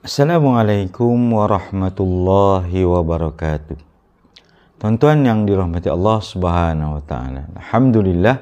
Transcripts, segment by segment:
Assalamualaikum warahmatullahi wabarakatuh. Tuan-tuan yang dirahmati Allah Subhanahu wa taala. Alhamdulillah,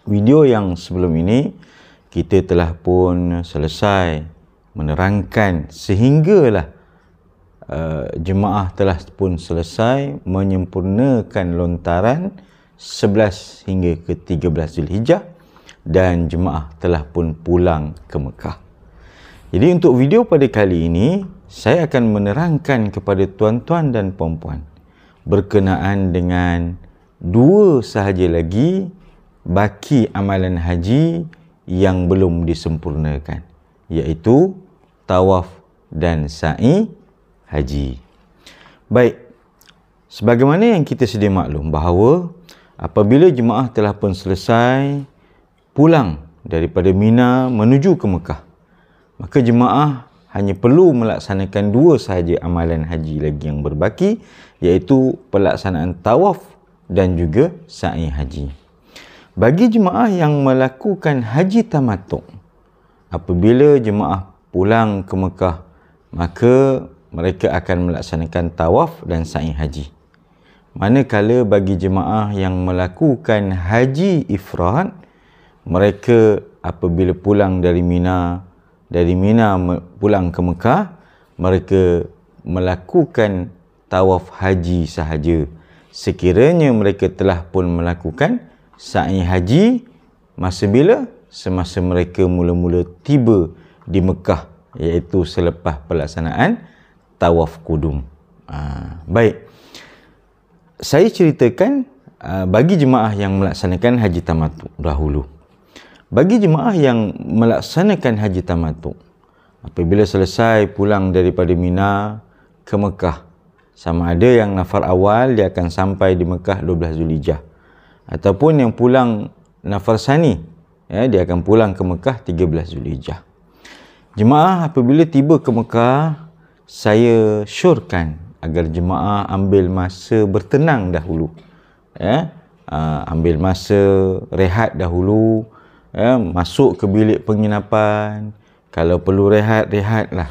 video yang sebelum ini kita telah pun selesai menerangkan sehinggalah jemaah telah pun selesai menyempurnakan lontaran 11 hingga ke 13 Zulhijjah dan jemaah telah pun pulang ke Mekah. Jadi untuk video pada kali ini, saya akan menerangkan kepada tuan-tuan dan puan-puan berkenaan dengan dua sahaja lagi baki amalan haji yang belum disempurnakan, iaitu tawaf dan sa'i haji. Baik, sebagaimana yang kita sedia maklum bahawa apabila jemaah telah pun selesai pulang daripada Mina menuju ke Mekah, maka jemaah hanya perlu melaksanakan dua sahaja amalan haji lagi yang berbaki, iaitu pelaksanaan tawaf dan juga sa'i haji. Bagi jemaah yang melakukan haji tamattu', apabila jemaah pulang ke Mekah, maka mereka akan melaksanakan tawaf dan sa'i haji. Manakala bagi jemaah yang melakukan haji ifrad, mereka apabila pulang dari Mina pulang ke Mekah, mereka melakukan tawaf haji sahaja. Sekiranya mereka telah pun melakukan sa'i haji, masa bila? Semasa mereka mula-mula tiba di Mekah, iaitu selepas pelaksanaan tawaf kudum. Baik, saya ceritakan bagi jemaah yang melaksanakan haji tamattu' dahulu. Bagi jemaah yang melaksanakan haji tamattu', apabila selesai pulang daripada Mina ke Mekah, sama ada yang nafar awal dia akan sampai di Mekah 12 Zulhijjah, ataupun yang pulang nafar sani, dia akan pulang ke Mekah 13 Zulhijjah. Jemaah apabila tiba ke Mekah, saya syorkan agar jemaah ambil masa bertenang dahulu, ambil masa rehat dahulu, masuk ke bilik penginapan. Kalau perlu rehat, rehatlah.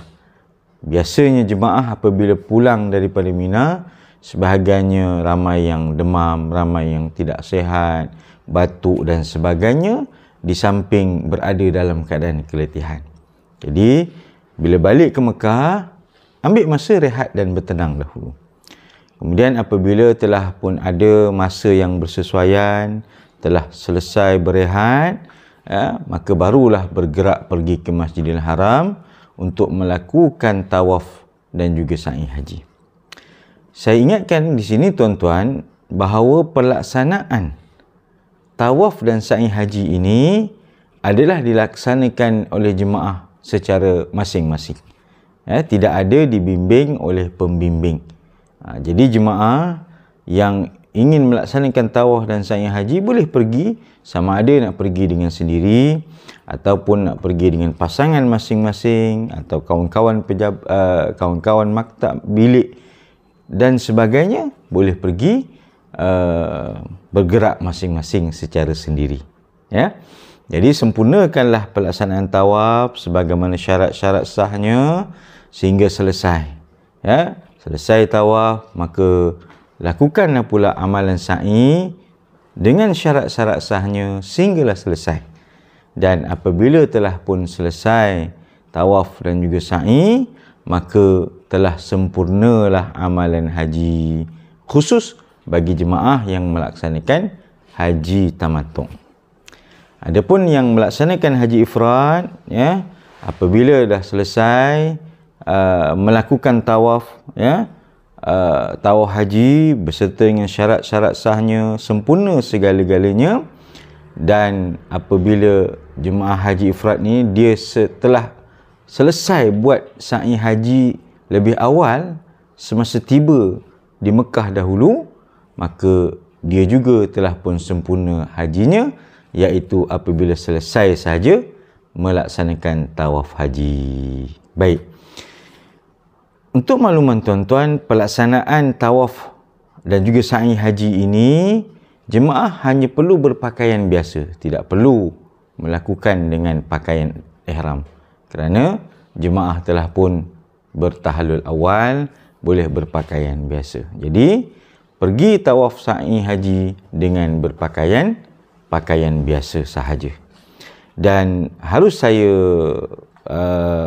Biasanya jemaah apabila pulang daripada Mina, sebahagiannya ramai yang demam, ramai yang tidak sihat, batuk dan sebagainya, di samping berada dalam keadaan keletihan. Jadi, bila balik ke Mekah, ambil masa rehat dan bertenang dahulu. Kemudian apabila telah pun ada masa yang bersesuaian, telah selesai berehat, maka barulah bergerak pergi ke Masjidil Haram untuk melakukan tawaf dan juga sa'i haji. Saya ingatkan di sini tuan-tuan bahawa pelaksanaan tawaf dan sa'i haji ini adalah dilaksanakan oleh jemaah secara masing-masing. Tidak ada dibimbing oleh pembimbing. Jadi jemaah yang ingin melaksanakan tawaf dan sa'i haji boleh pergi, sama ada nak pergi dengan sendiri ataupun nak pergi dengan pasangan masing-masing atau kawan-kawan maktab, bilik dan sebagainya, boleh pergi bergerak masing-masing secara sendiri. Jadi sempurnakanlah pelaksanaan tawaf sebagaimana syarat-syarat sahnya sehingga selesai. Selesai tawaf, maka lakukanlah pula amalan sa'i dengan syarat-syarat sahnya sehinggalah selesai. Dan apabila telah pun selesai tawaf dan juga sa'i, maka telah sempurnalah amalan haji, khusus bagi jemaah yang melaksanakan haji tamattu'. Adapun yang melaksanakan haji ifrad, apabila dah selesai melakukan tawaf, tawaf haji beserta dengan syarat-syarat sahnya, sempurna segala-galanya, dan apabila jemaah haji ifrad ni dia setelah selesai buat sa'i haji lebih awal semasa tiba di Mekah dahulu, maka dia juga telah pun sempurna hajinya, iaitu apabila selesai saja melaksanakan tawaf haji. Baik, untuk makluman tuan-tuan, pelaksanaan tawaf dan juga sa'i haji ini, jemaah hanya perlu berpakaian biasa, tidak perlu melakukan dengan pakaian ihram. Kerana jemaah telah pun bertahallul awal, boleh berpakaian biasa. Jadi pergi tawaf sa'i haji dengan berpakaian biasa sahaja. Dan harus saya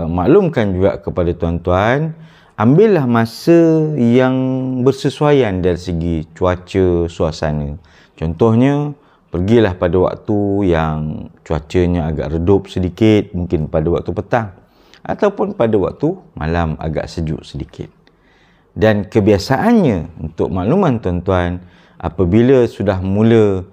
maklumkan juga kepada tuan-tuan, ambillah masa yang bersesuaian dari segi cuaca, suasana. Contohnya, pergilah pada waktu yang cuacanya agak redup sedikit, mungkin pada waktu petang, ataupun pada waktu malam agak sejuk sedikit. Dan kebiasaannya, untuk makluman tuan-tuan, apabila sudah mula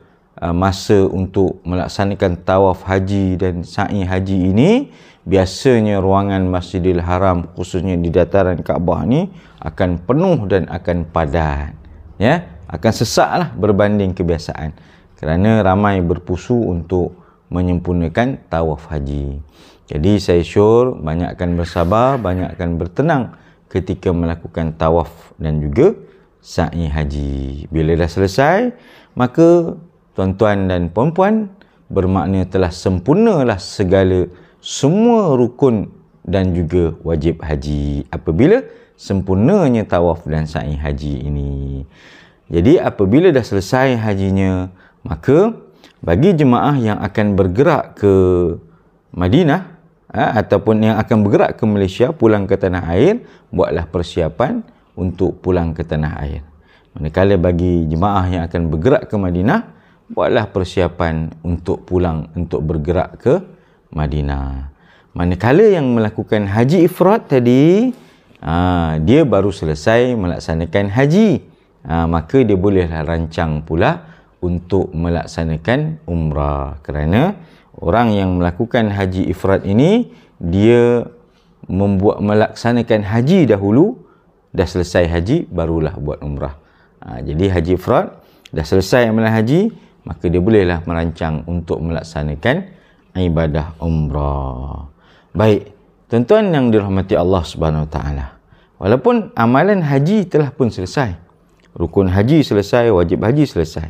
masa untuk melaksanakan tawaf haji dan sa'i haji ini, biasanya ruangan Masjidil Haram, khususnya di dataran Kaabah ni, akan penuh dan akan padat, ya, akan sesaklah berbanding kebiasaan, kerana ramai berpusu untuk menyempurnakan tawaf haji. Jadi saya sure banyak akan bersabar, banyak akan bertenang ketika melakukan tawaf dan juga sa'i haji. Bila dah selesai, maka tuan-tuan dan puan-puan, bermakna telah sempurnalah semua rukun dan juga wajib haji apabila sempurnanya tawaf dan sa'i haji ini. Jadi apabila dah selesai hajinya, maka bagi jemaah yang akan bergerak ke Madinah ataupun yang akan bergerak ke Malaysia, pulang ke tanah air, buatlah persiapan untuk pulang ke tanah air. Manakala bagi jemaah yang akan bergerak ke Madinah, buatlah persiapan untuk pulang, untuk bergerak ke Madinah. Manakala yang melakukan haji ifrad tadi, dia baru selesai melaksanakan haji, maka dia bolehlah rancang pula untuk melaksanakan umrah. Kerana orang yang melakukan haji ifrad ini, dia melaksanakan haji dahulu, dah selesai haji barulah buat umrah. Jadi haji ifrad dah selesai amalan haji, maka dia bolehlah merancang untuk melaksanakan ibadah umrah. Baik, tuan-tuan yang dirahmati Allah Subhanahu Wa Taala, walaupun amalan haji telah pun selesai, rukun haji selesai, wajib haji selesai,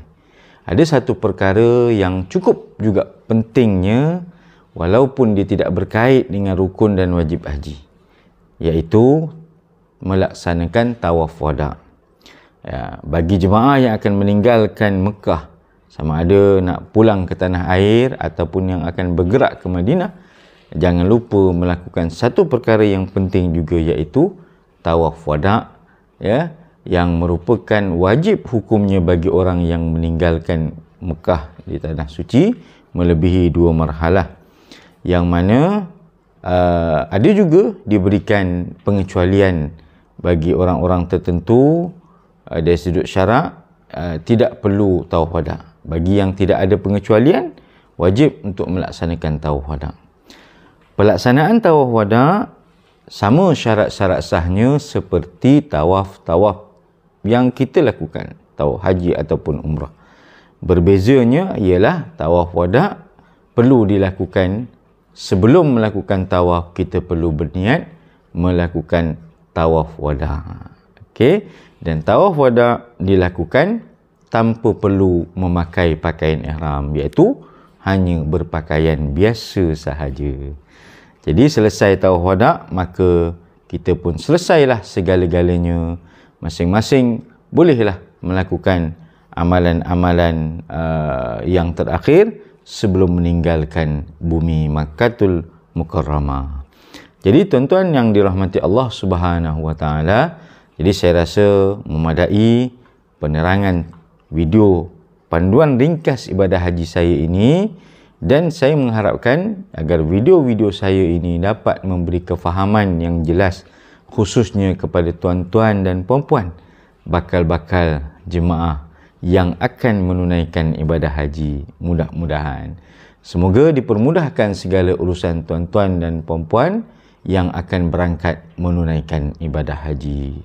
ada satu perkara yang cukup juga pentingnya, walaupun dia tidak berkait dengan rukun dan wajib haji, iaitu melaksanakan tawaf wada. Ya, bagi jemaah yang akan meninggalkan Mekah, sama ada nak pulang ke tanah air ataupun yang akan bergerak ke Madinah, jangan lupa melakukan satu perkara yang penting juga, iaitu tawaf wada, ya, yang merupakan wajib hukumnya bagi orang yang meninggalkan Mekah di tanah suci melebihi 2 marhalah, yang mana ada juga diberikan pengecualian bagi orang-orang tertentu dari sudut syarak, tidak perlu tawaf wada. Bagi yang tidak ada pengecualian, wajib untuk melaksanakan tawaf wada. Pelaksanaan tawaf wada sama syarat-syarat sahnya seperti tawaf-tawaf yang kita lakukan, tawaf haji ataupun umrah. Berbezanya ialah tawaf wada perlu dilakukan sebelum melakukan tawaf, kita perlu berniat melakukan tawaf wada. Okey, dan tawaf wada dilakukan tanpa perlu memakai pakaian ihram, iaitu hanya berpakaian biasa sahaja. Jadi selesai tawaf wada, maka kita pun selesailah segala-galanya. Masing-masing bolehlah melakukan amalan-amalan yang terakhir sebelum meninggalkan bumi Makkahul Mukarramah. Jadi tuan-tuan yang dirahmati Allah Subhanahu Wa Taala, jadi saya rasa memadai penerangan video panduan ringkas ibadah haji saya ini, dan saya mengharapkan agar video-video saya ini dapat memberi kefahaman yang jelas, khususnya kepada tuan-tuan dan puan-puan bakal-bakal jemaah yang akan menunaikan ibadah haji. Mudah-mudahan semoga dipermudahkan segala urusan tuan-tuan dan puan-puan yang akan berangkat menunaikan ibadah haji.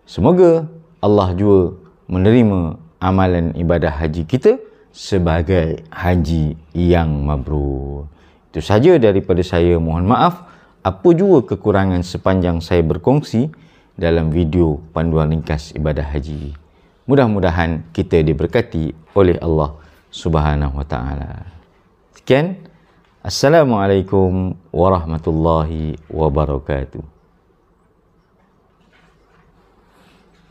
Semoga Allah juga menerima amalan ibadah haji kita sebagai haji yang mabrur. Itu saja daripada saya. Mohon maaf apa jua kekurangan sepanjang saya berkongsi dalam video panduan ringkas ibadah haji. Mudah-mudahan kita diberkati oleh Allah Subhanahu Wa Taala. Sekian, Assalamualaikum warahmatullahi wabarakatuh.